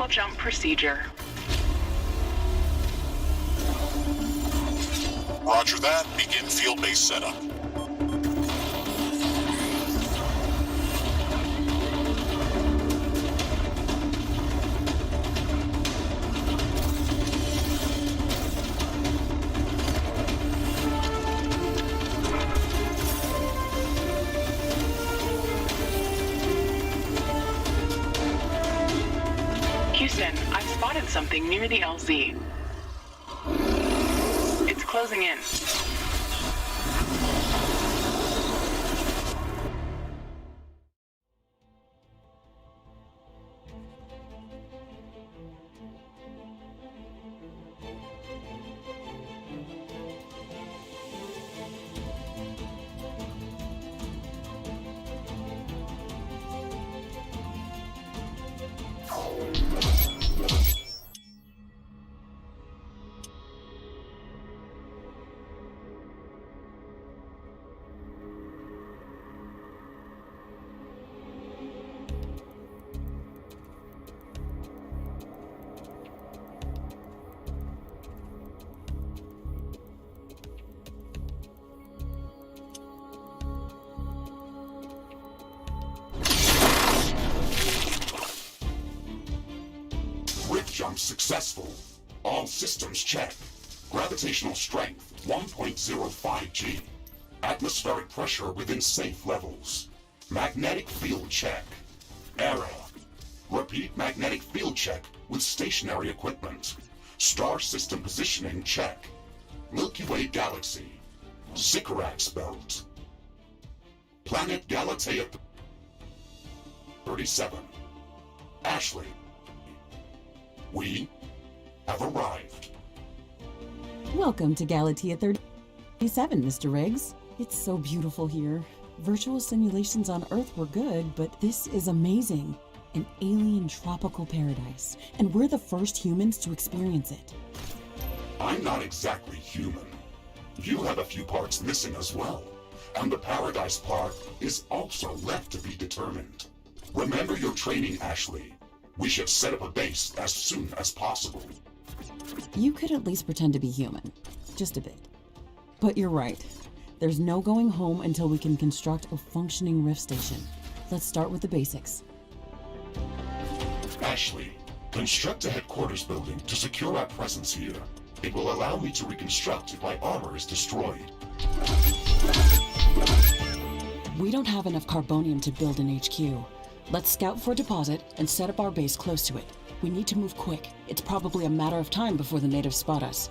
Vertical jump procedure. Roger that. Begin field-based setup. Houston, I've spotted something near the LZ. It's closing in. Jump successful. All systems check. Gravitational strength 1.05 G. Atmospheric pressure within safe levels. Magnetic field check. Error. Repeat magnetic field check with stationary equipment. Star system positioning check. Milky Way galaxy. Sycorax belt. Planet Galatea 37. Ashley. We have arrived. Welcome to Galatea 37, Mr. Riggs. It's so beautiful here. Virtual simulations on Earth were good, but this is amazing. An alien tropical paradise, and we're the first humans to experience it. I'm not exactly human. You have a few parts missing as well, and the paradise part is also left to be determined. Remember your training, Ashley. We should set up a base as soon as possible. You could at least pretend to be human. Just a bit. But you're right. There's no going home until we can construct a functioning rift station. Let's start with the basics. Ashley, construct a headquarters building to secure our presence here. It will allow me to reconstruct if my armor is destroyed. We don't have enough carbonium to build an HQ. Let's scout for a deposit and set up our base close to it. We need to move quick. It's probably a matter of time before the natives spot us.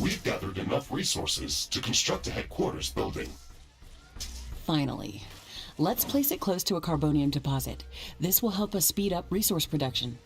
We've gathered enough resources to construct a headquarters building. Finally. Let's place it close to a carbonium deposit. This will help us speed up resource production.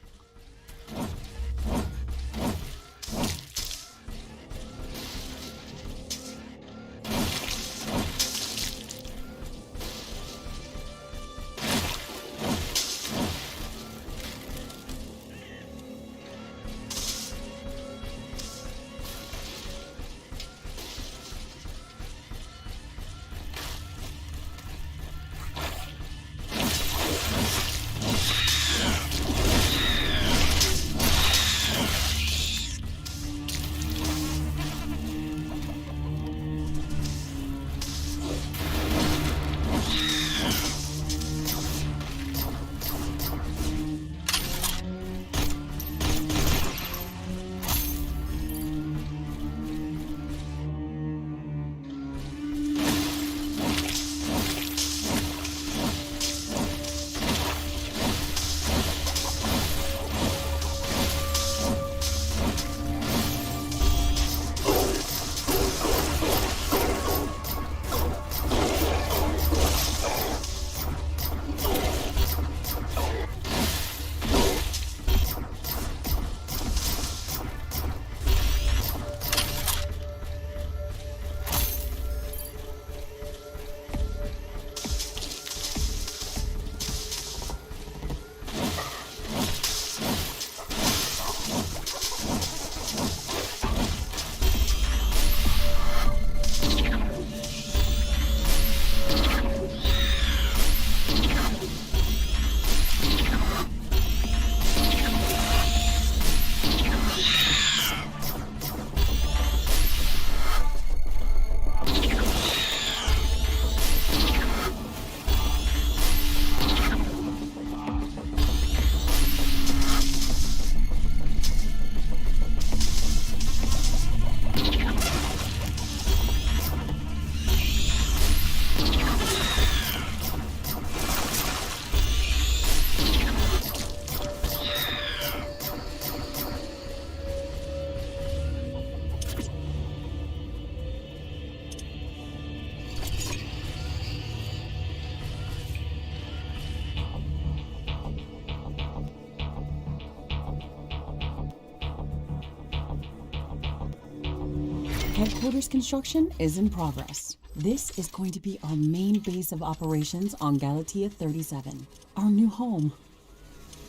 Headquarters construction is in progress. This is going to be our main base of operations on Galatea 37, our new home.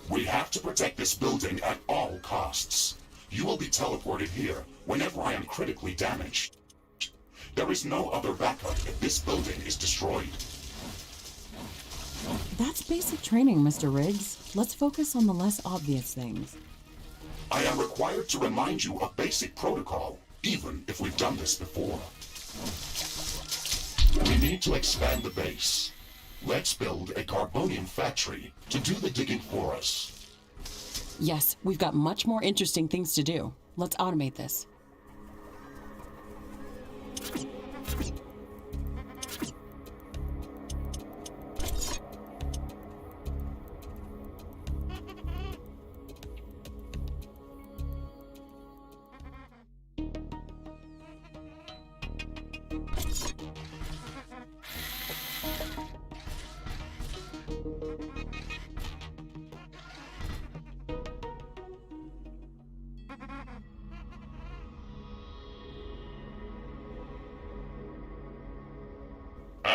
We have to protect this building at all costs. You will be teleported here whenever I am critically damaged. There is no other backup if this building is destroyed. That's basic training, Mr. Riggs. Let's focus on the less obvious things. I am required to remind you of basic protocol, even if we've done this before. We need to expand the base. Let's build a carbonium factory to do the digging for us. Yes, we've got much more interesting things to do. Let's automate this.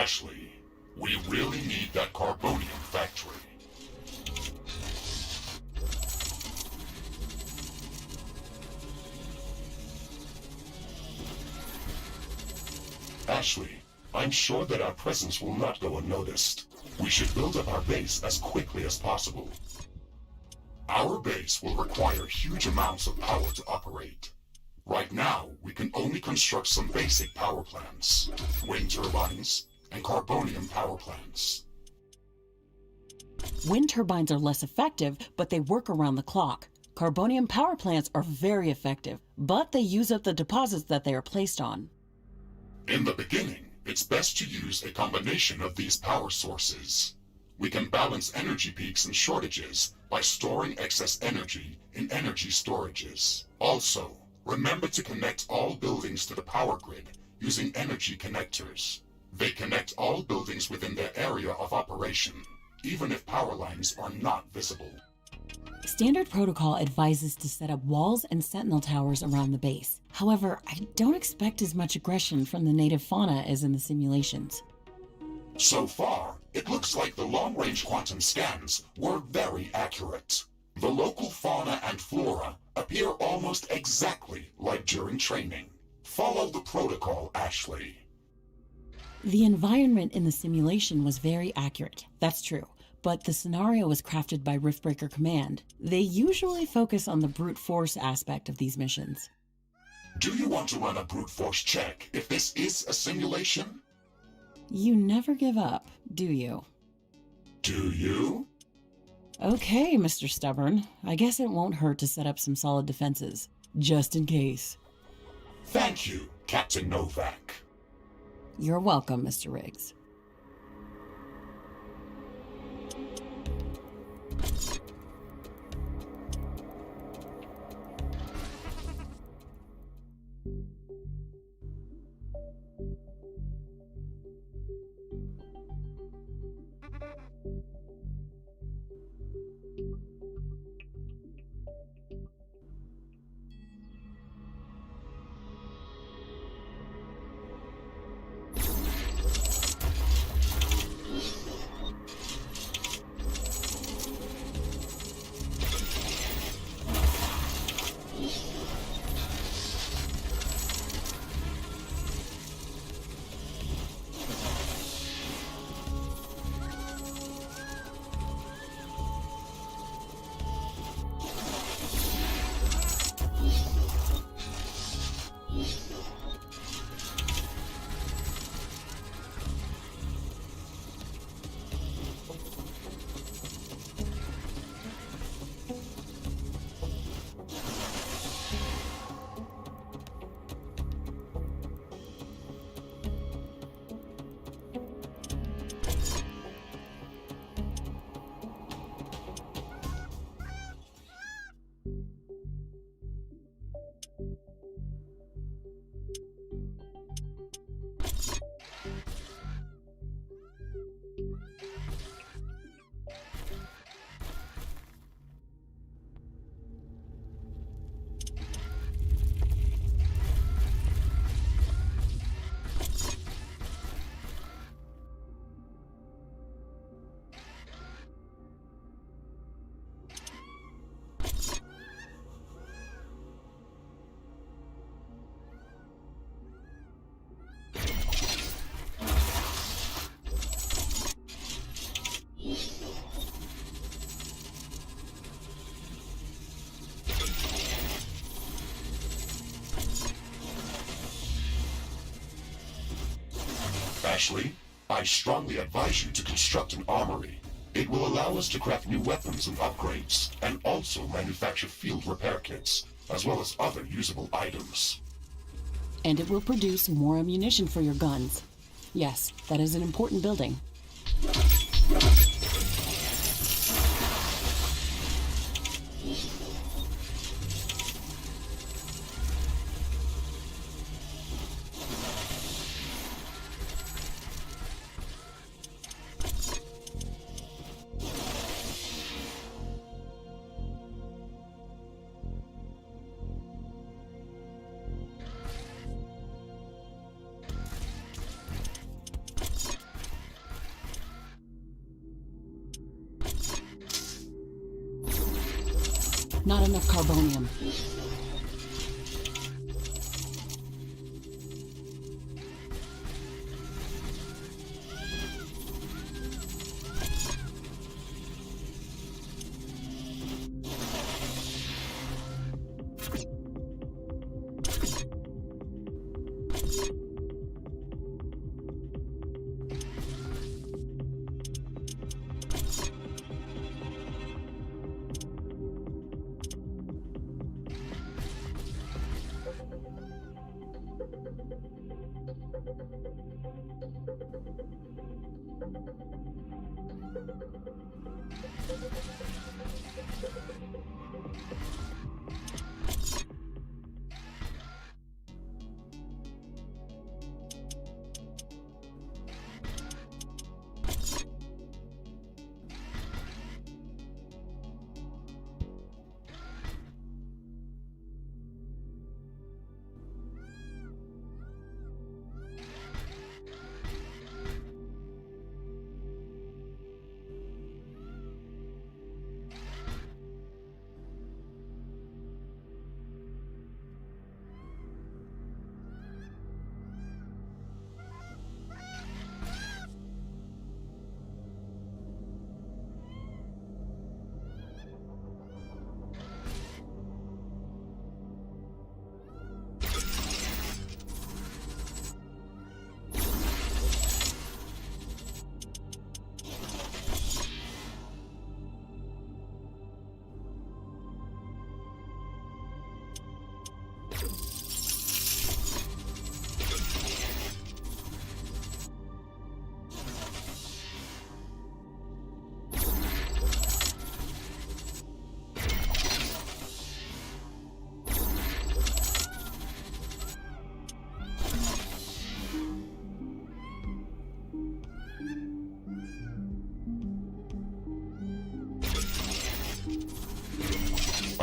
Ashley, we really need that carbonium factory. Ashley, I'm sure that our presence will not go unnoticed. We should build up our base as quickly as possible. Our base will require huge amounts of power to operate. Right now, we can only construct some basic power plants, wind turbines, and carbonium power plants. Wind turbines are less effective, but they work around the clock. Carbonium power plants are very effective, but they use up the deposits that they are placed on. In the beginning, it's best to use a combination of these power sources. We can balance energy peaks and shortages by storing excess energy in energy storages. Also, Remember to connect all buildings to the power grid using energy connectors. They connect all buildings within their area of operation, even if power lines are not visible. Standard protocol advises to set up walls and sentinel towers around the base. However, I don't expect as much aggression from the native fauna as in the simulations. So far, it looks like the long-range quantum scans were very accurate. The local fauna and flora appear almost exactly like during training. Follow the protocol, Ashley. The environment in the simulation was very accurate, that's true, but the scenario was crafted by Riftbreaker Command. They usually focus on the brute force aspect of these missions. Do you want to run a brute force check if this is a simulation? You never give up, do you? Do you? Okay, Mr. Stubborn. I guess it won't hurt to set up some solid defenses, just in case. Thank you, Captain Novak. You're welcome, Mr. Riggs. Ashley, I strongly advise you to construct an armory. It will allow us to craft new weapons and upgrades, and also manufacture field repair kits, as well as other usable items. And it will produce more ammunition for your guns. Yes, that is an important building. Not enough carbonium.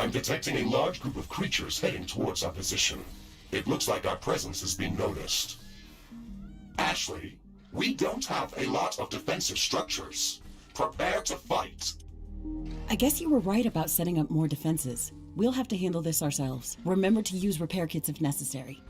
I'm detecting a large group of creatures heading towards our position. It looks like our presence is being noticed. Ashley, we don't have a lot of defensive structures. Prepare to fight. I guess you were right about setting up more defenses. We'll have to handle this ourselves. Remember to use repair kits if necessary.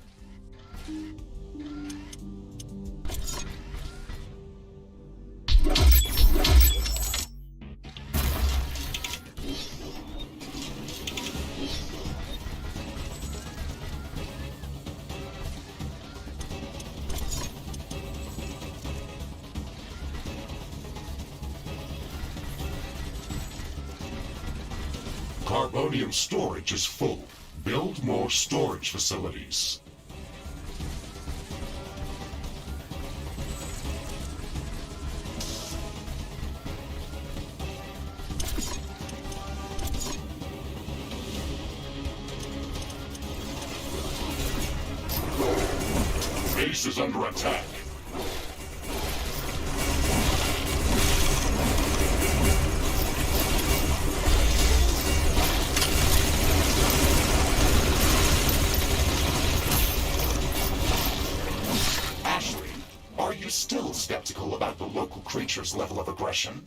Carbonium storage is full. Build more storage facilities. Base is under attack. Still skeptical about the local creature's level of aggression?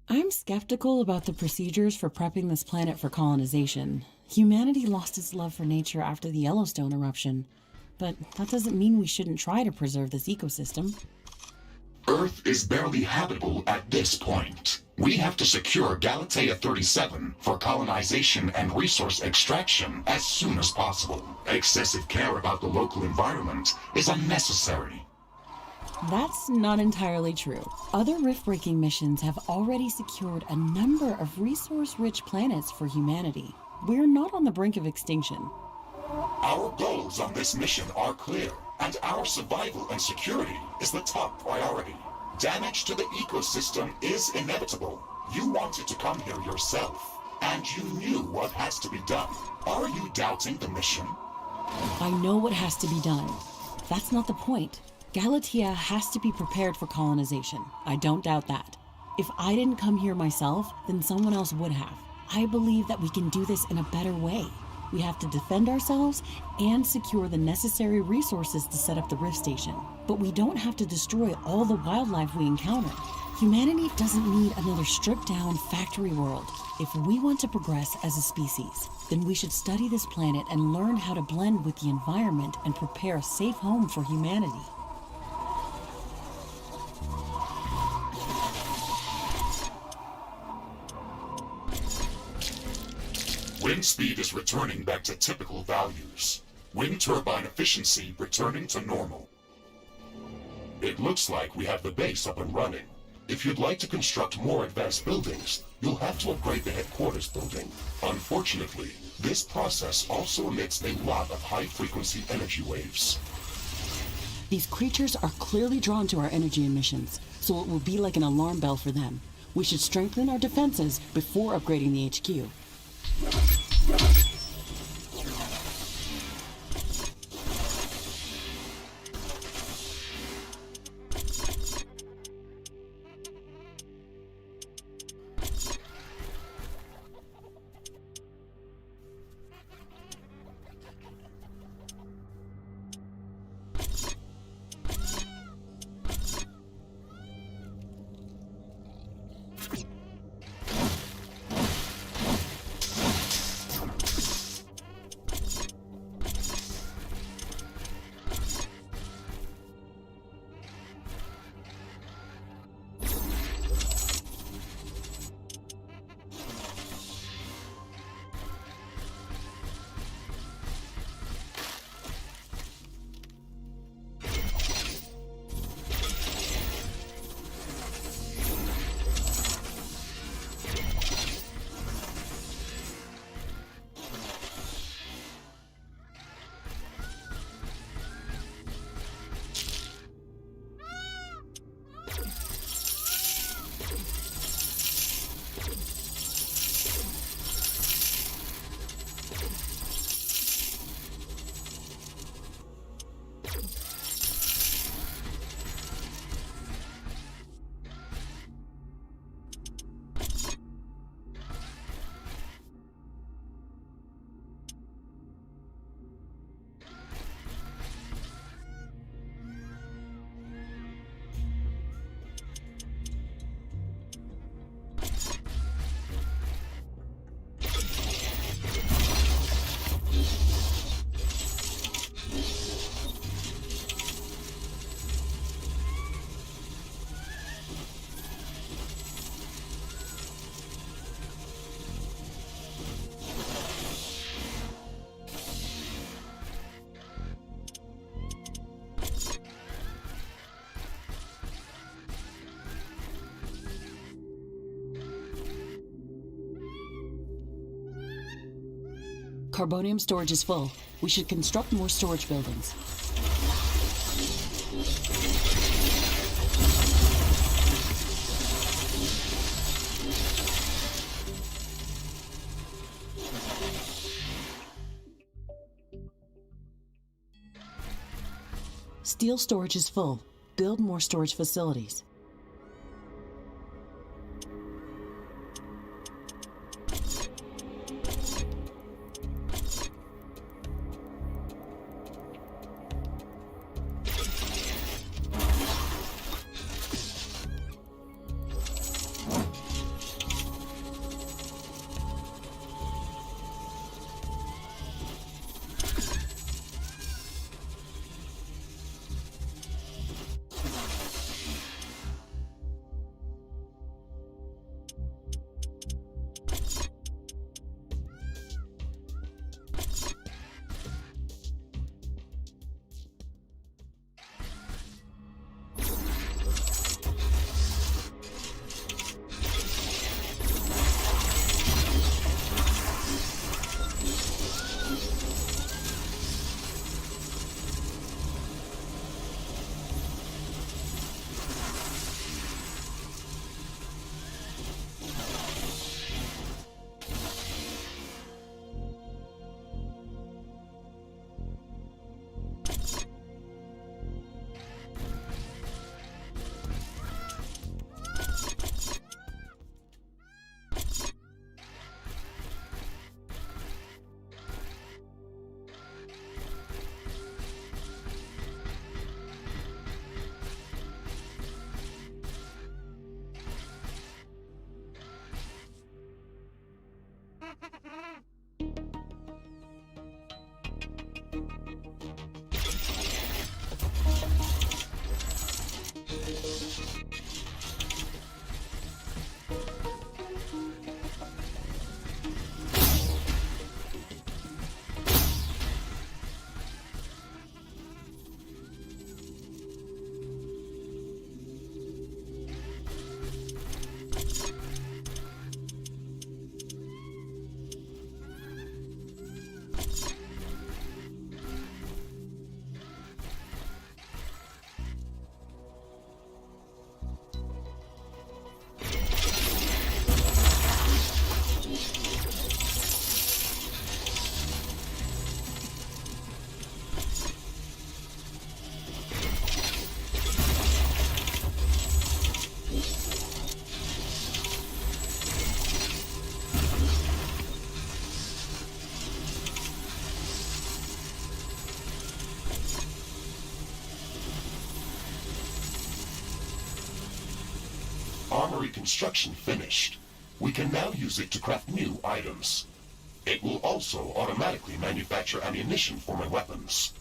I'm skeptical about the procedures for prepping this planet for colonization. Humanity lost its love for nature after the Yellowstone eruption, but that doesn't mean we shouldn't try to preserve this ecosystem. Earth is barely habitable at this point. We have to secure Galatea 37 for colonization and resource extraction as soon as possible. Excessive care about the local environment is unnecessary. That's not entirely true. Other rift-breaking missions have already secured a number of resource-rich planets for humanity. We're not on the brink of extinction. Our goals on this mission are clear, and our survival and security is the top priority. Damage to the ecosystem is inevitable. You wanted to come here yourself, and you knew what has to be done. Are you doubting the mission? I know what has to be done. That's not the point. Galatea has to be prepared for colonization. I don't doubt that. If I didn't come here myself, then someone else would have. I believe that we can do this in a better way. We have to defend ourselves and secure the necessary resources to set up the Rift Station. But we don't have to destroy all the wildlife we encounter. Humanity doesn't need another stripped-down factory world. If we want to progress as a species, then we should study this planet and learn how to blend with the environment and prepare a safe home for humanity. Wind speed is returning back to typical values. Wind turbine efficiency returning to normal. It looks like we have the base up and running. If you'd like to construct more advanced buildings, you'll have to upgrade the headquarters building. Unfortunately, this process also emits a lot of high-frequency energy waves. These creatures are clearly drawn to our energy emissions, so it will be like an alarm bell for them. We should strengthen our defenses before upgrading the HQ. Carbonium storage is full. We should construct more storage buildings. Steel storage is full. Build more storage facilities. Armory construction finished. We can now use it to craft new items. It will also automatically manufacture ammunition for my weapons.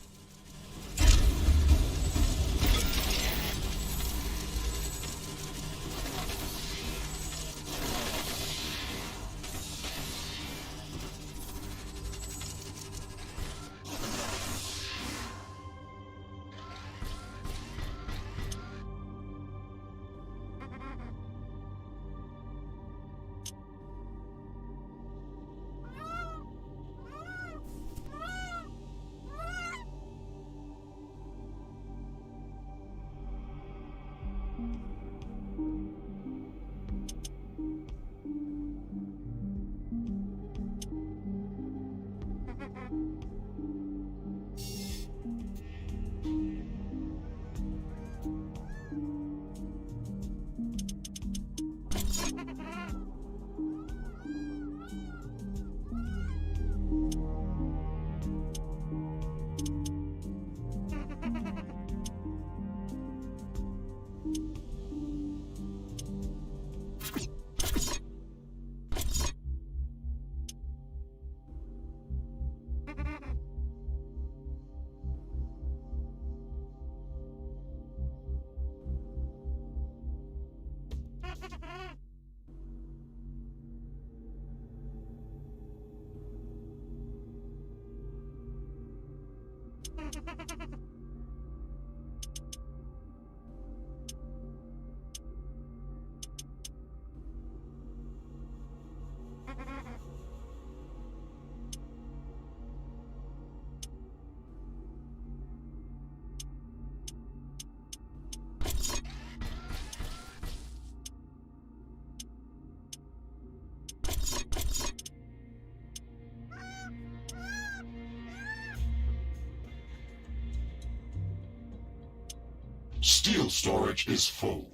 Steel storage is full.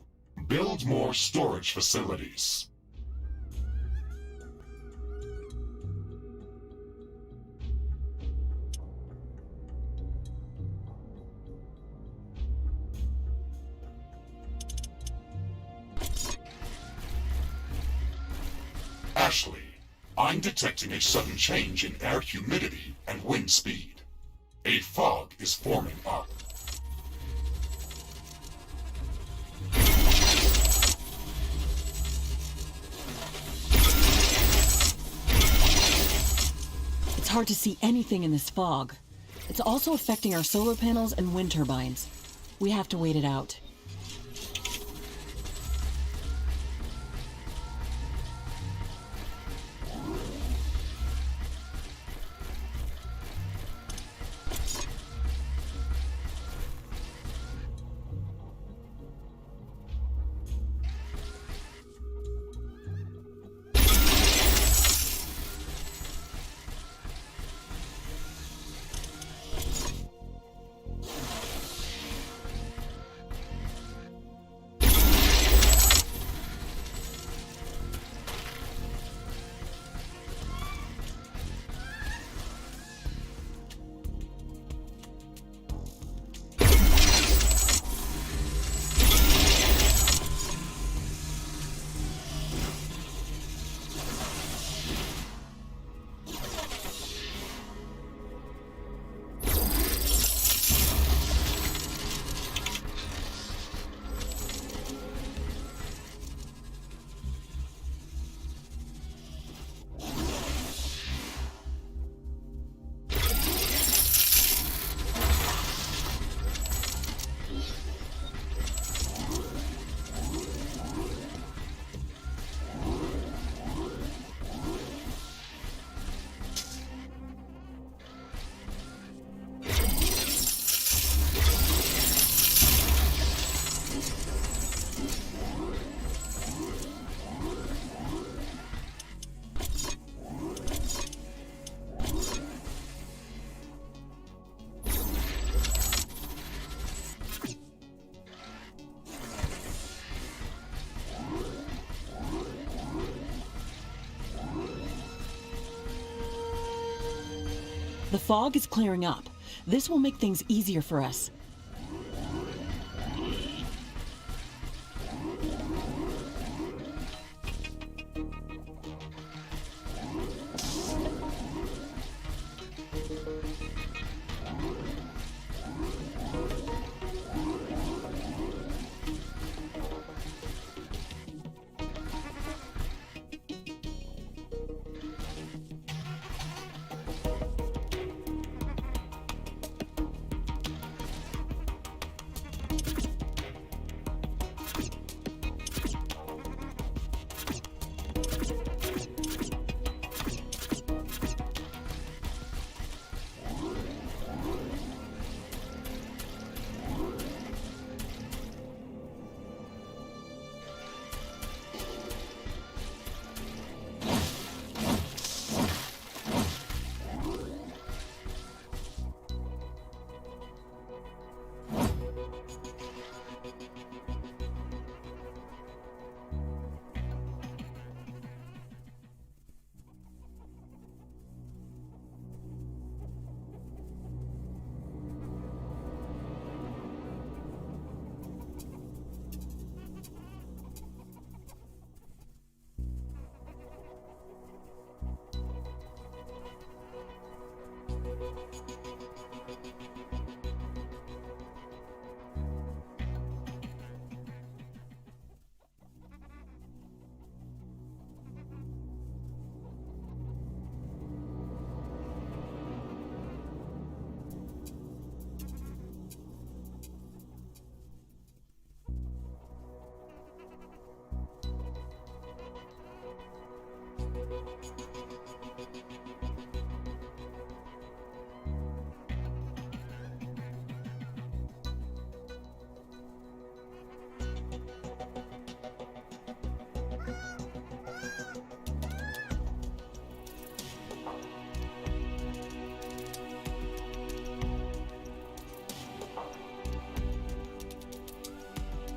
Build more storage facilities. Ashley, I'm detecting a sudden change in air humidity and wind speed. A fog is forming up. It's hard to see anything in this fog. It's also affecting our solar panels and wind turbines. We have to wait it out. The fog is clearing up. This will make things easier for us.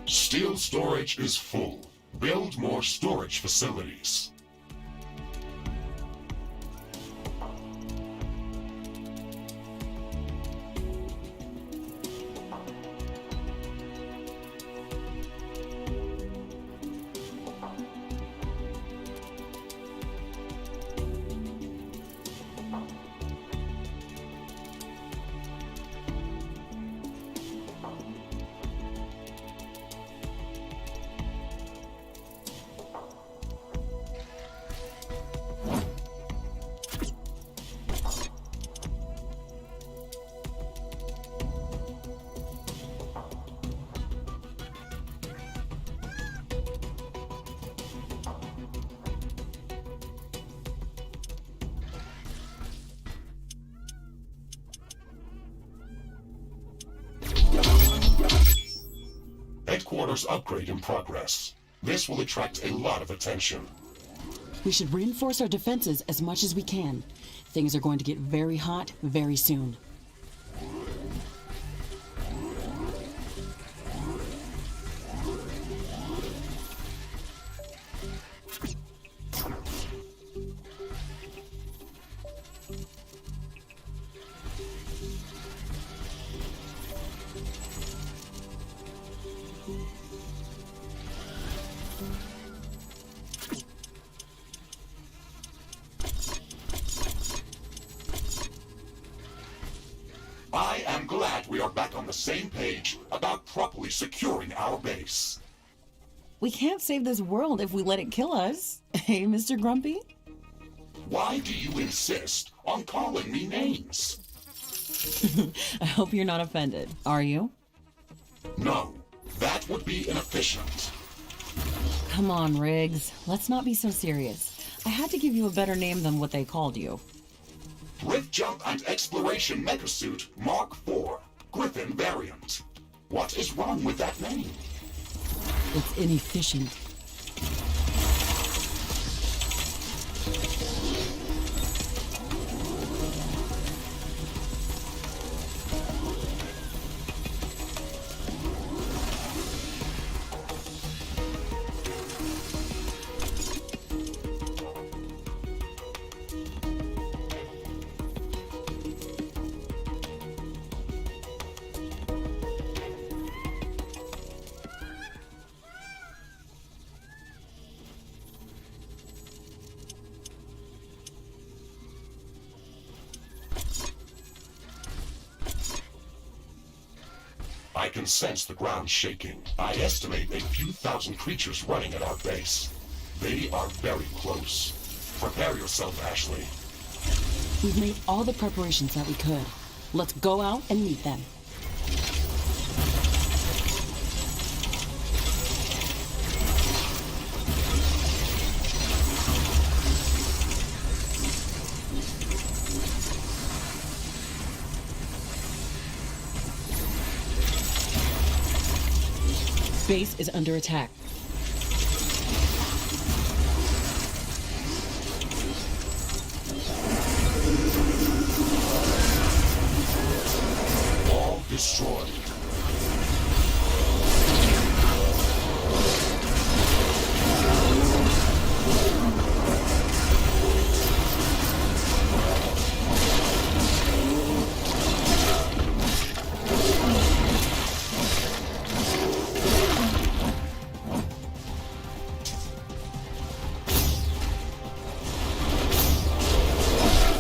Steel storage is full. Build more storage facilities. Headquarters upgrade in progress. This will attract a lot of attention. We should reinforce our defenses as much as we can. Things are going to get very hot very soon. I am glad we are back on the same page about properly securing our base. We can't save this world if we let it kill us. Hey, Mr. Grumpy? Why do you insist on calling me names? I hope you're not offended. Are you? No, that would be inefficient. Come on, Riggs. Let's not be so serious. I had to give you a better name than what they called you. Rift Jump and Exploration Megasuit Mark IV, Griffin variant. What is wrong with that name? It's inefficient. I can sense the ground shaking. I estimate a few thousand creatures running at our base. They are very close. Prepare yourself, Ashley. We've made all the preparations that we could. Let's go out and meet them. Base is under attack. All destroyed.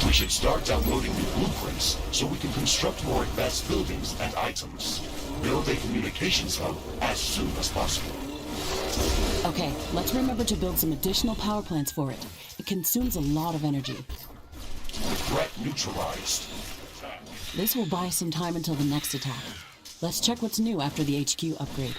We should start downloading new blueprints so we can construct more advanced buildings and items. Build a communications hub as soon as possible. Okay, let's remember to build some additional power plants for it. It consumes a lot of energy. Threat neutralized. This will buy some time until the next attack. Let's check what's new after the HQ upgrade.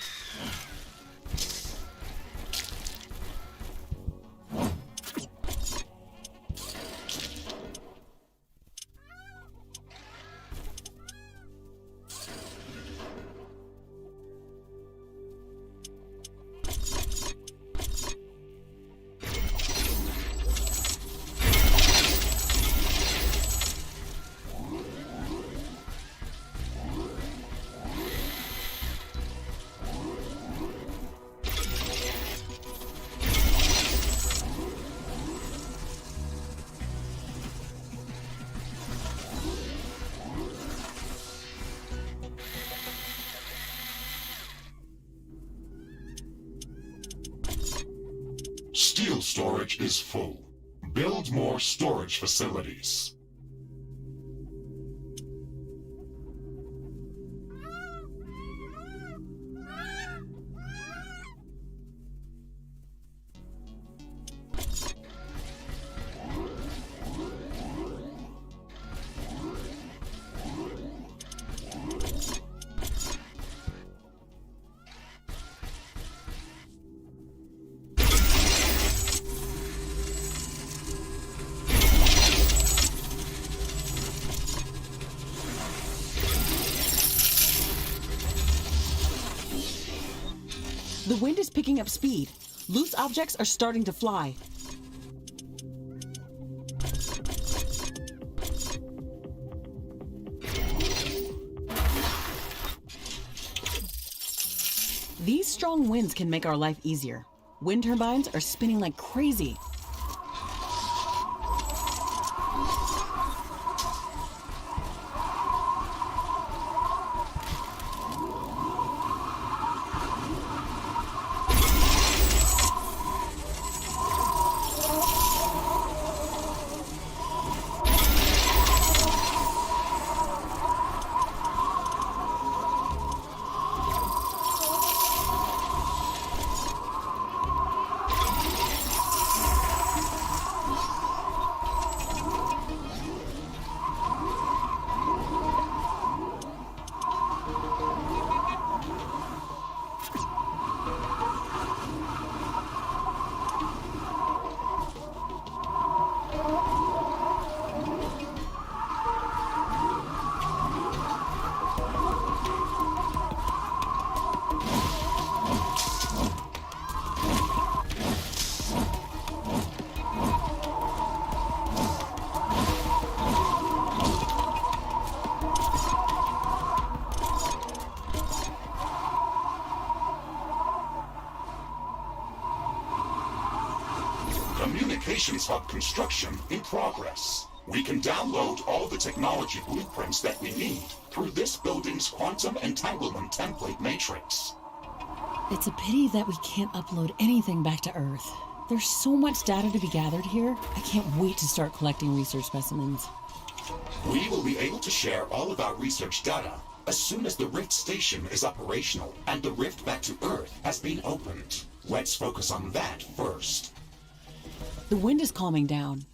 Steel storage is full. Build more storage facilities. The wind is picking up speed. Loose objects are starting to fly. These strong winds can make our life easier. Wind turbines are spinning like crazy. Communications hub construction in progress. We can download all the technology blueprints that we need through this building's quantum entanglement template matrix. It's a pity that we can't upload anything back to Earth. There's so much data to be gathered here. I can't wait to start collecting research specimens. We will be able to share all of our research data as soon as the Rift station is operational and the rift back to Earth has been opened. Let's focus on that first. The wind is calming down.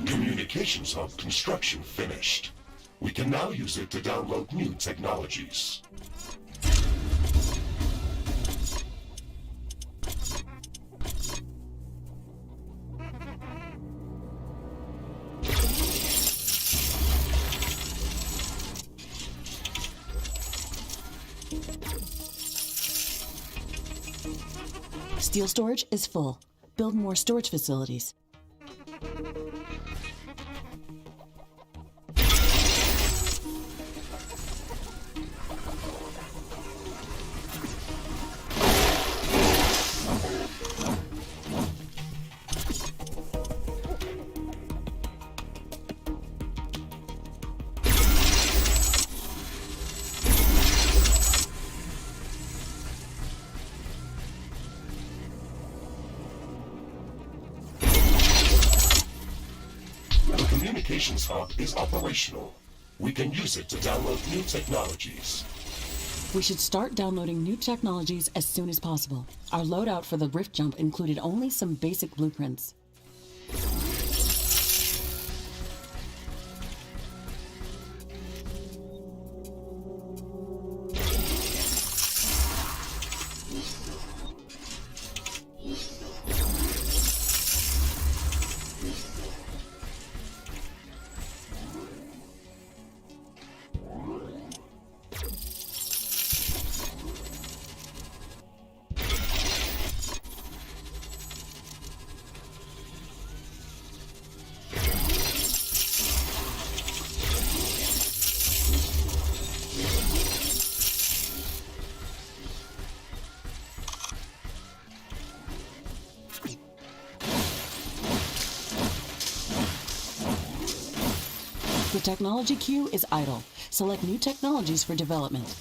Communications hub construction finished. We can now use it to download new technologies. Steel storage is full. Build more storage facilities. The communications hub is operational. We can use it to download new technologies. We should start downloading new technologies as soon as possible. Our loadout for the Rift Jump included only some basic blueprints. The technology queue is idle. Select new technologies for development.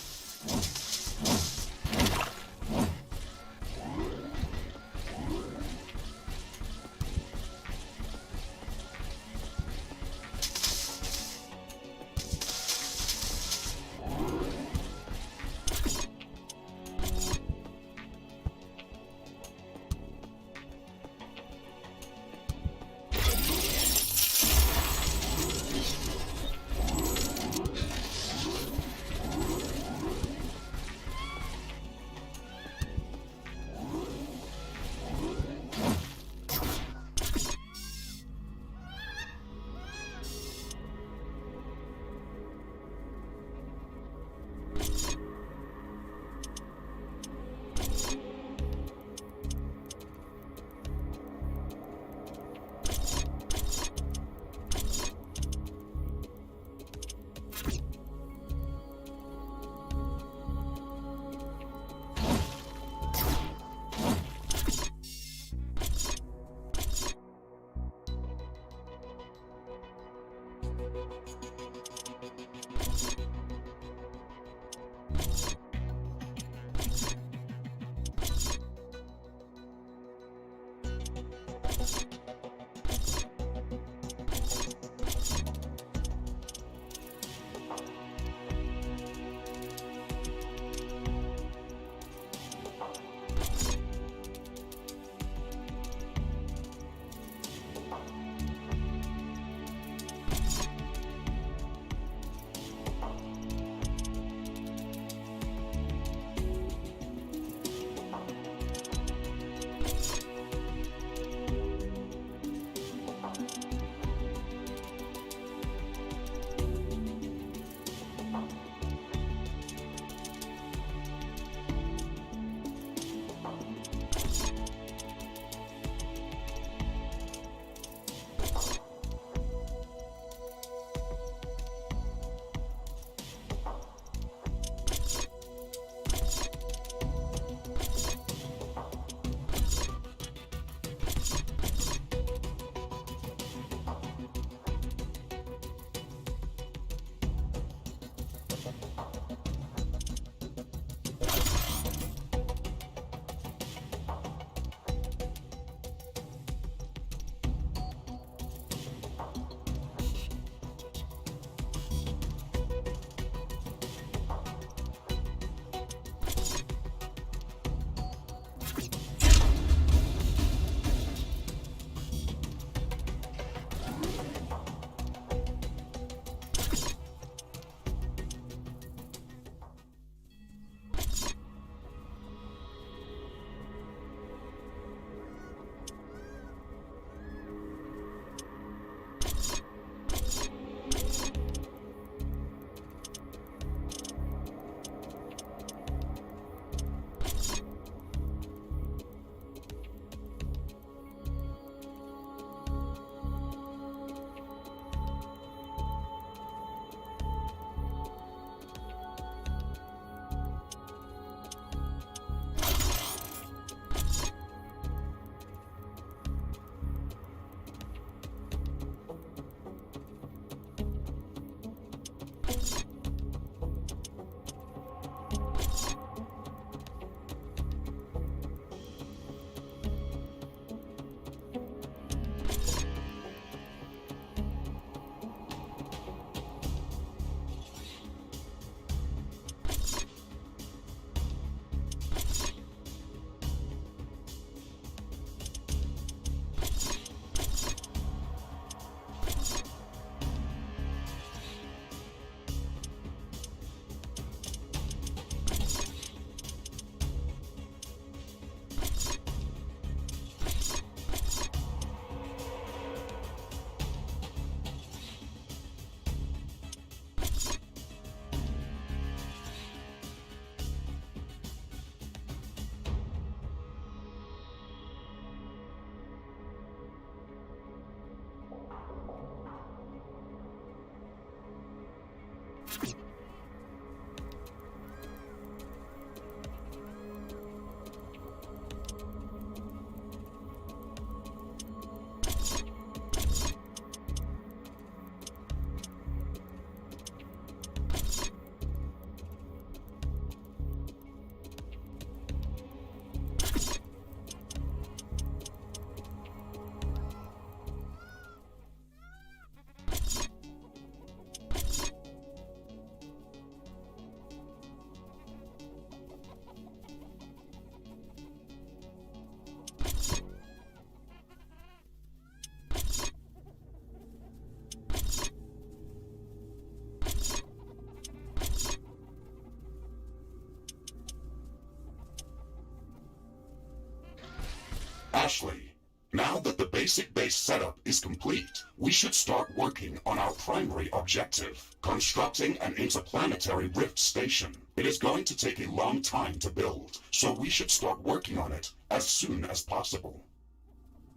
Ashley, now that the basic base setup is complete, we should start working on our primary objective, constructing an interplanetary rift station. It is going to take a long time to build, so we should start working on it as soon as possible.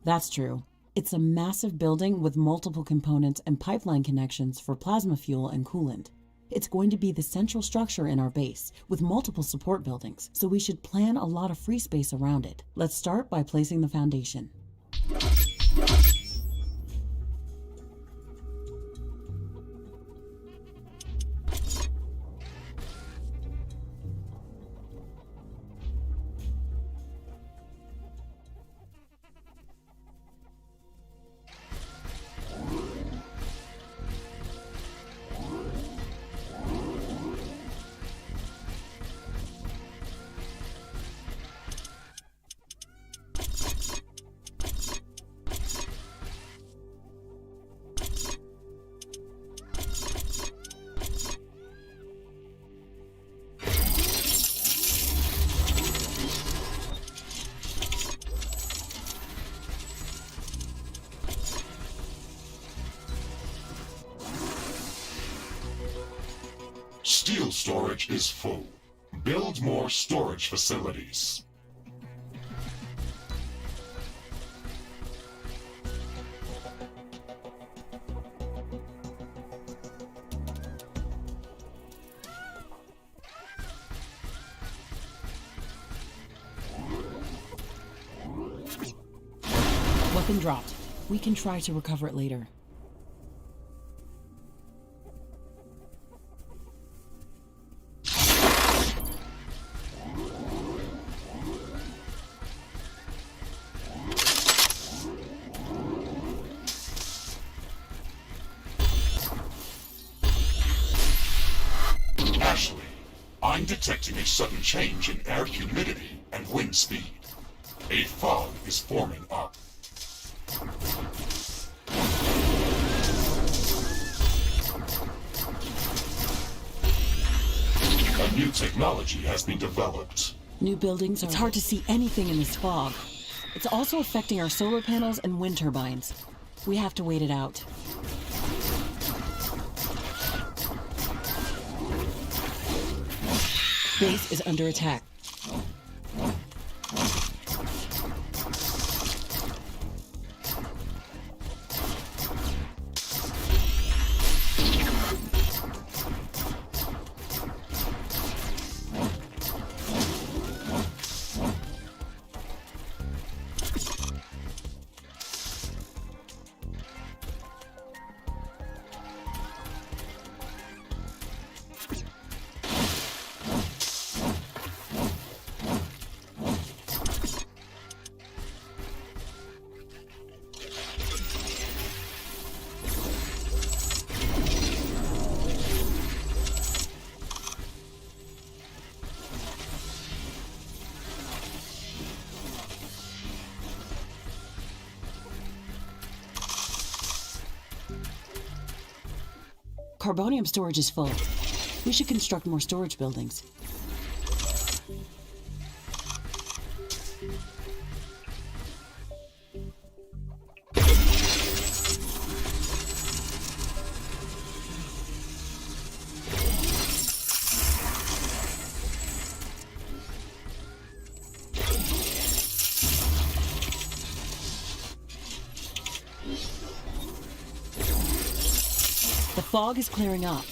That's true. It's a massive building with multiple components and pipeline connections for plasma fuel and coolant. It's going to be the central structure in our base, with multiple support buildings, so we should plan a lot of free space around it. Let's start by placing the foundation. Steel storage is full. Build more storage facilities. Weapon dropped. We can try to recover it later. Ashley, I'm detecting a sudden change in air humidity and wind speed. A fog is forming up. A new technology has been developed. New buildings. It's hard to see anything in this fog. It's also affecting our solar panels and wind turbines. We have to wait it out. Base is under attack. Carbonium storage is full. We should construct more storage buildings. The fog is clearing up.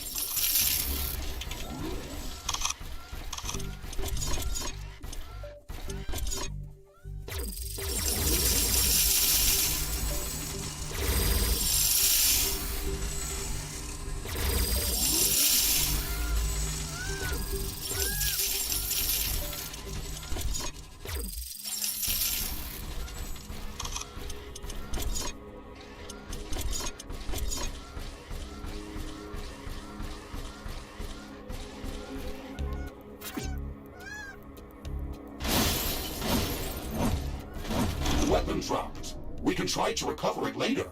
one dropped. We can try to recover it later.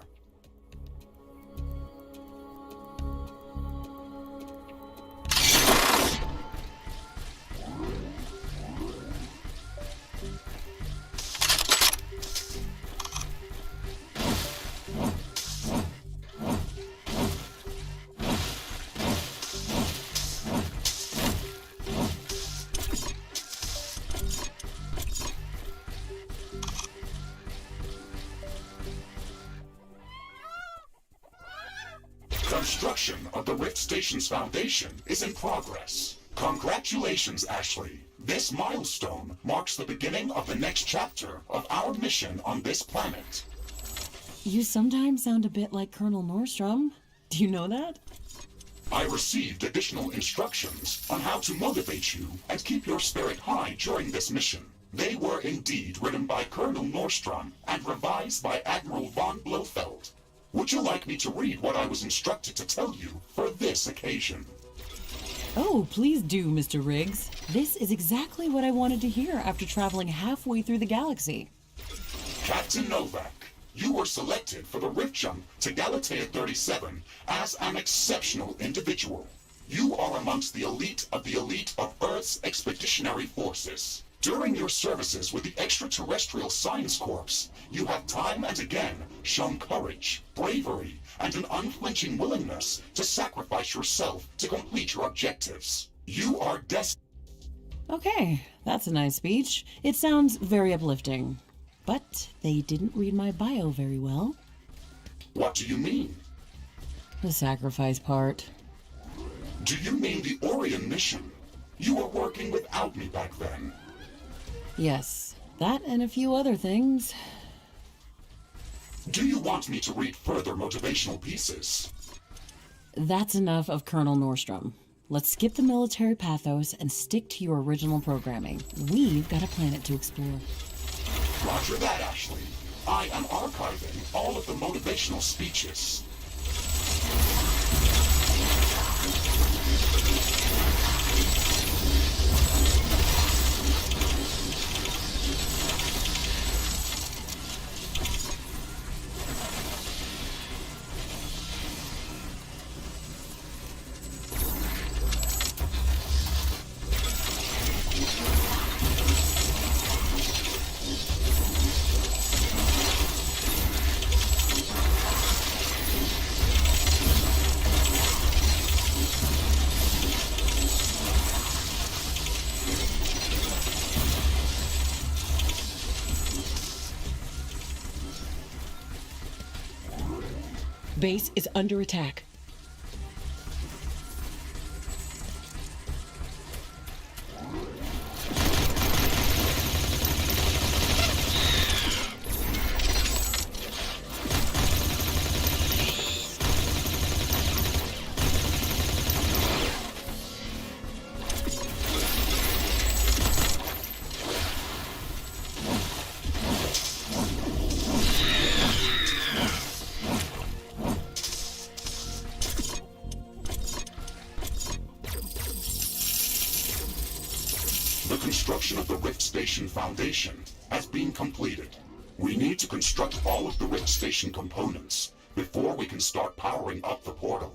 Construction of the Rift Station's foundation is in progress. Congratulations, Ashley. This milestone marks the beginning of the next chapter of our mission on this planet. You sometimes sound a bit like Colonel Nordstrom. Do you know that? I received additional instructions on how to motivate you and keep your spirit high during this mission. They were indeed written by Colonel Nordstrom and revised by Admiral von Blofeld. Would you like me to read what I was instructed to tell you for this occasion? Oh, please do, Mr. Riggs. This is exactly what I wanted to hear after traveling halfway through the galaxy. Captain Novak, you were selected for the Rift Jump to Galatea 37 as an exceptional individual. You are amongst the elite of Earth's expeditionary forces. During your services with the Extraterrestrial Science Corps, you have time and again shown courage, bravery, and an unflinching willingness to sacrifice yourself to complete your objectives. You are destined. Okay, that's a nice speech. It sounds very uplifting. But they didn't read my bio very well. What do you mean? The sacrifice part. Do you mean the Orion mission? You were working without me back then. Yes, that and a few other things. Do you want me to read further motivational pieces? That's enough of Colonel Nordstrom. Let's skip the military pathos and stick to your original programming. We've got a planet to explore. Roger that, Ashley. I am archiving all of the motivational speeches. Base is under attack. The construction of the Rift Station Foundation has been completed. We need to construct all of the Rift Station components before we can start powering up the portal.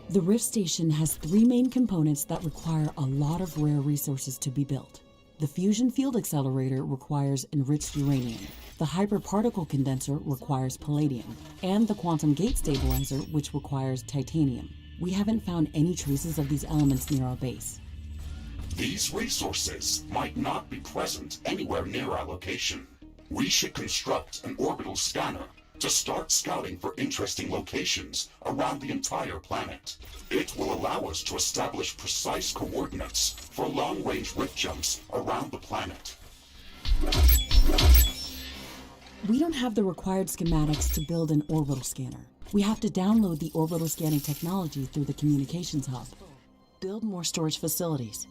The Rift Station has 3 main components that require a lot of rare resources to be built. The fusion field accelerator requires enriched uranium. The hyperparticle condenser requires palladium. And the quantum gate stabilizer, which requires titanium. We haven't found any traces of these elements near our base. These resources might not be present anywhere near our location. We should construct an orbital scanner to start scouting for interesting locations around the entire planet. It will allow us to establish precise coordinates for long-range rift jumps around the planet. We don't have the required schematics to build an orbital scanner. We have to download the orbital scanning technology through the communications hub. Build more storage facilities.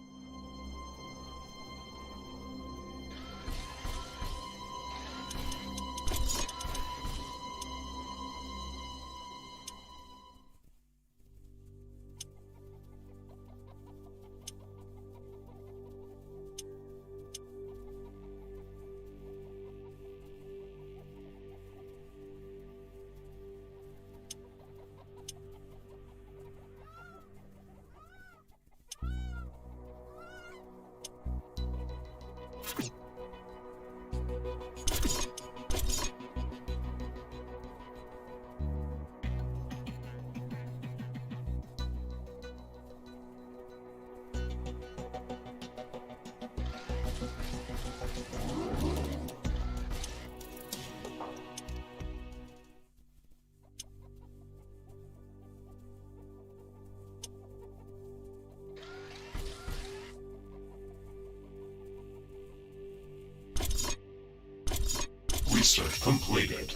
Research completed.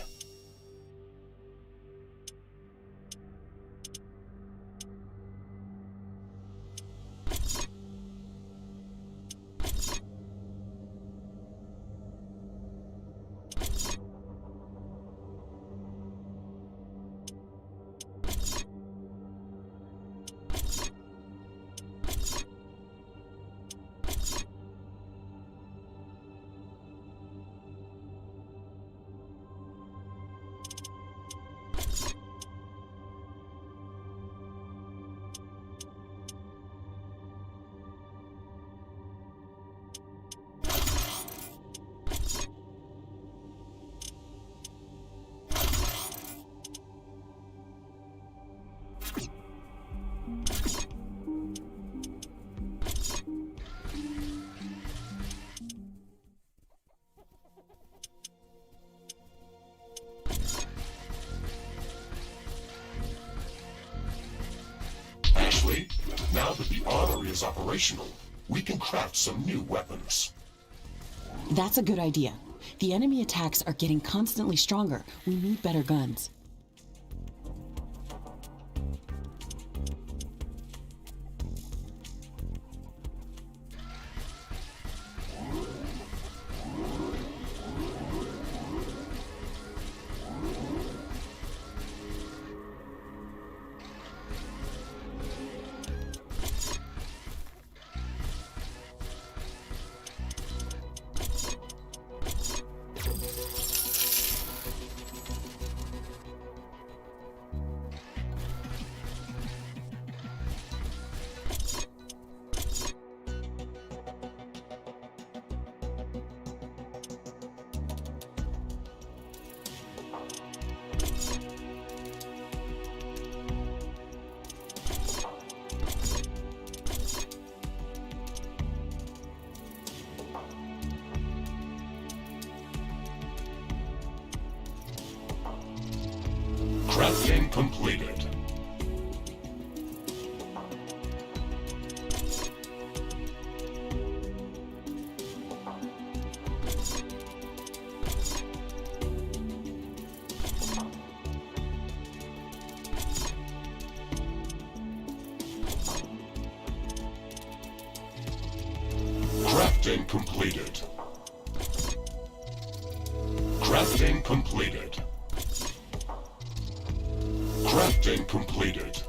Ashley, now that the armory is operational, we can craft some new weapons. That's a good idea. The enemy attacks are getting constantly stronger. We need better guns. Crafting completed. Crafting completed. Crafting completed. Crafting completed.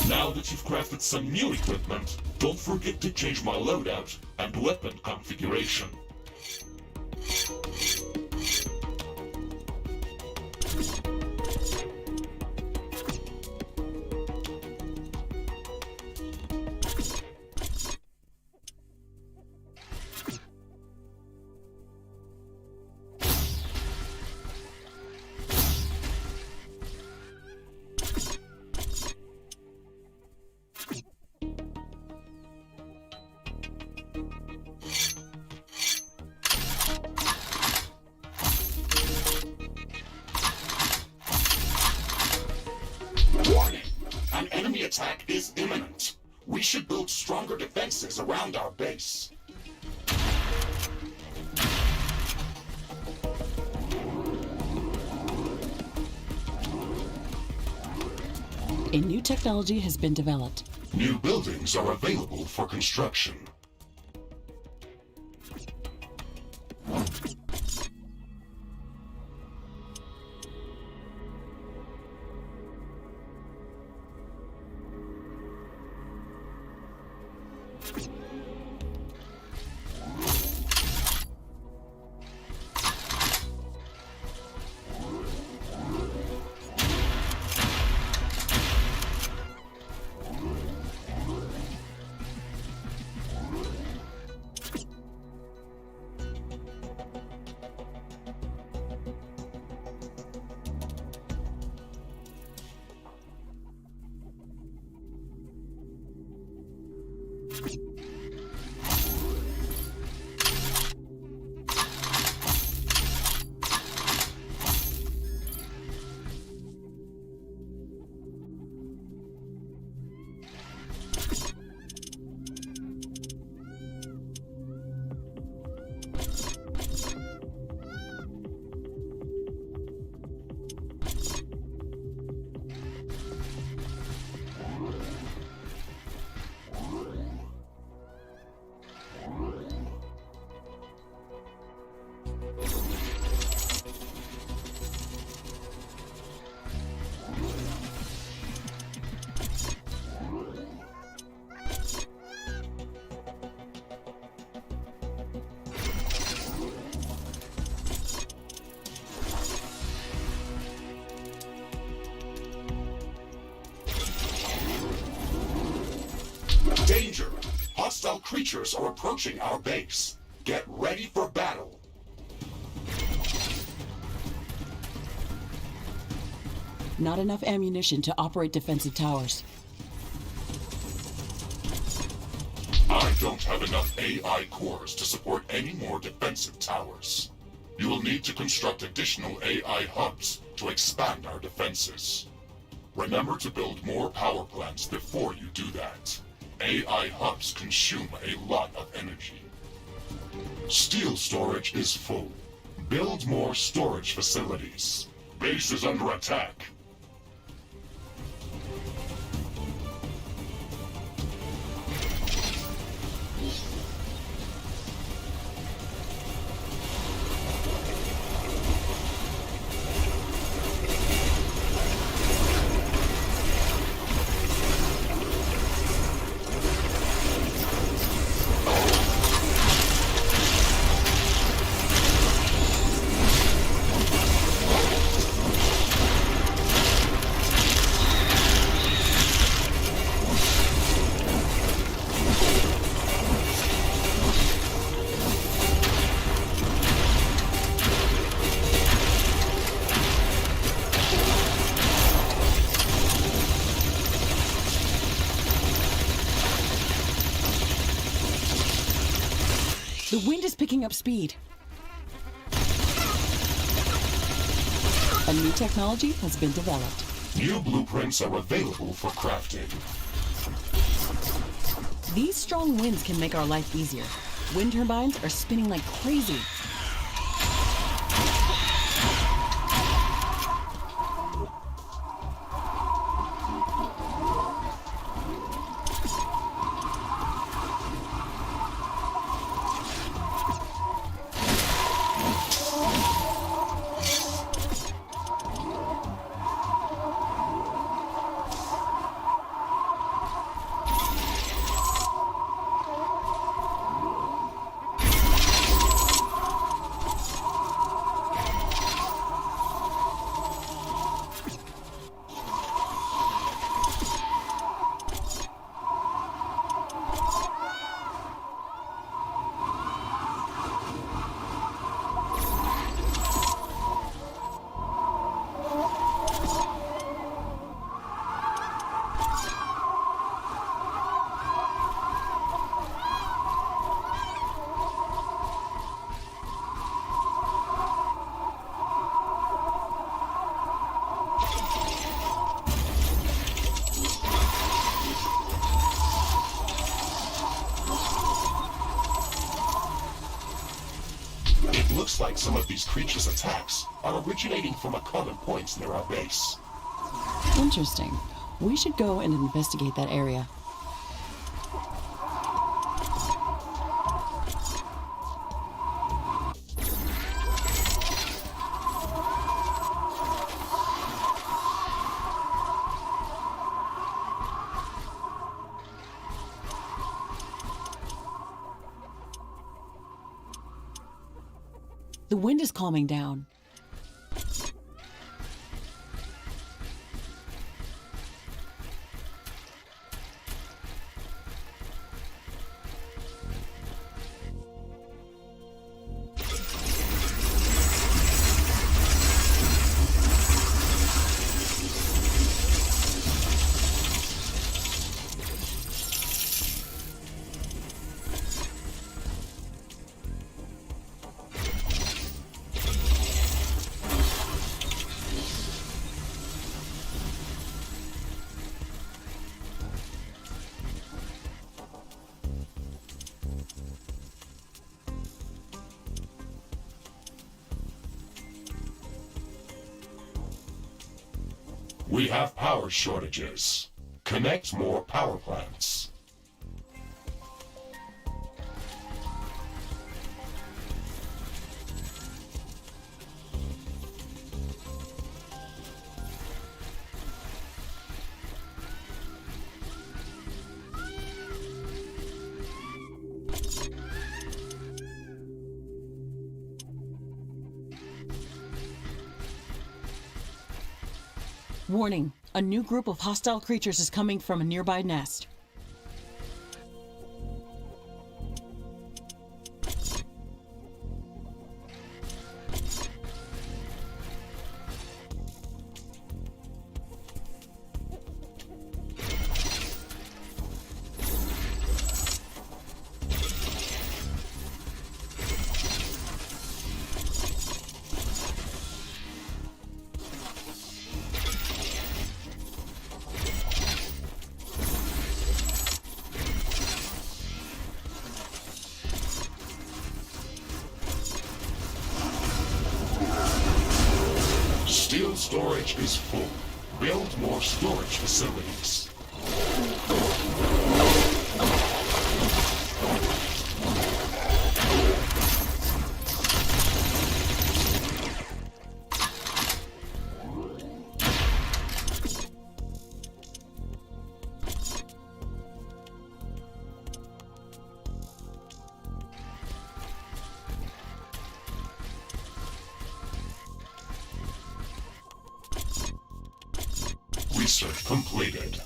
Now that you've crafted some new equipment, don't forget to change my loadout and weapon configuration. Warning! An enemy attack is imminent. We should build stronger defenses around our base. A new technology has been developed. New buildings are available for construction. Danger! Hostile creatures are approaching our base. Get ready for battle. Not enough ammunition to operate defensive towers. I don't have enough AI cores to support any more defensive towers. You will need to construct additional AI hubs to expand our defenses. Remember to build more power plants before you do that. AI hubs consume a lot of energy. Steel storage is full. Build more storage facilities. Base is under attack. The wind is picking up speed. A new technology has been developed. New blueprints are available for crafting. These strong winds can make our life easier. Wind turbines are spinning like crazy. like some of these creatures' attacks are originating from a common point near our base. Interesting. We should go and investigate that area. The wind is calming down. We have power shortages. Connect more power plants. Warning, a new group of hostile creatures is coming from a nearby nest. Steel storage is full. Build more storage facilities. Research completed.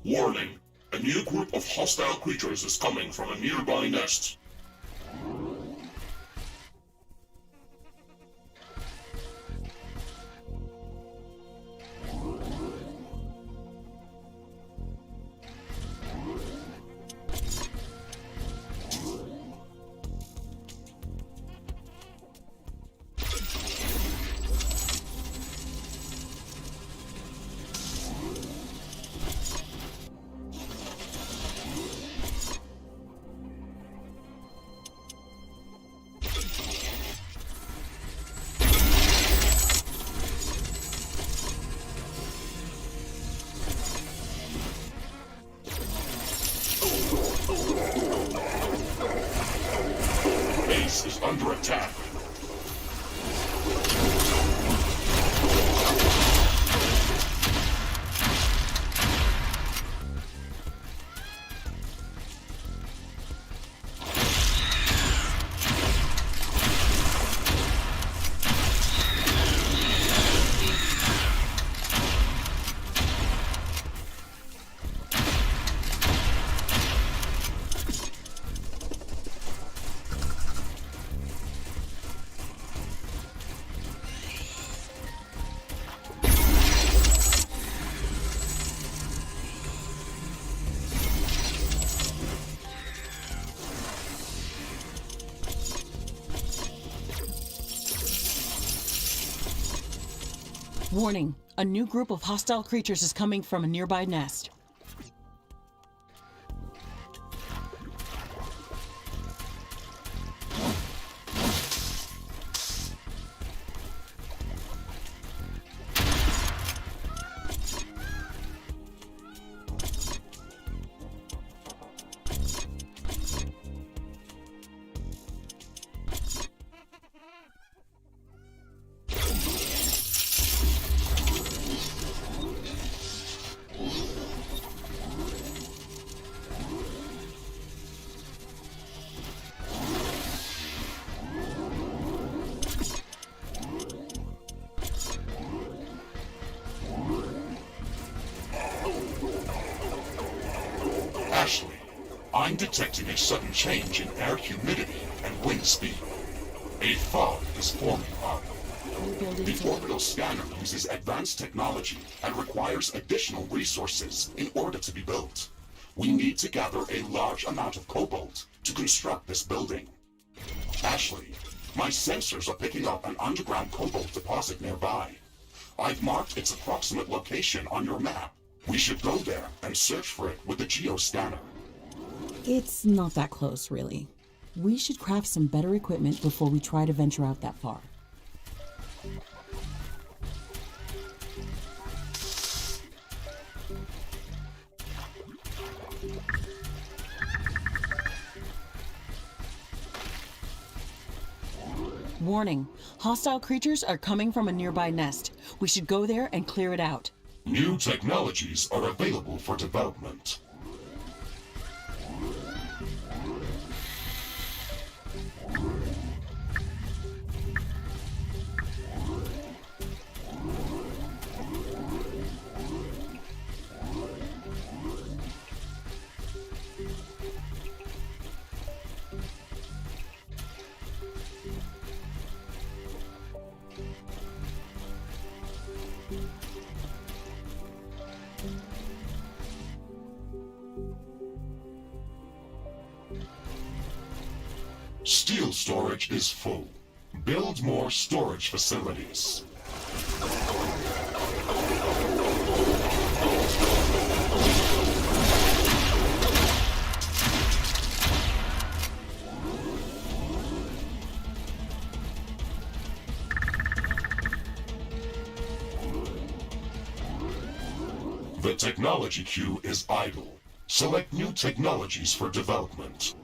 Warning! A new group of hostile creatures is coming from a nearby nest. Base is under attack. Warning, a new group of hostile creatures is coming from a nearby nest. Ashley, I'm detecting a sudden change in air humidity and wind speed. A fog is forming up. The orbital scanner uses advanced technology and requires additional resources in order to be built. We need to gather a large amount of cobalt to construct this building. Ashley, my sensors are picking up an underground cobalt deposit nearby. I've marked its approximate location on your map. We should go there and search for it with the geoscanner. It's not that close, really. We should craft some better equipment before we try to venture out that far. Warning, hostile creatures are coming from a nearby nest. We should go there and clear it out. New technologies are available for development. Steel storage is full. Build more storage facilities. The technology queue is idle. Select new technologies for development.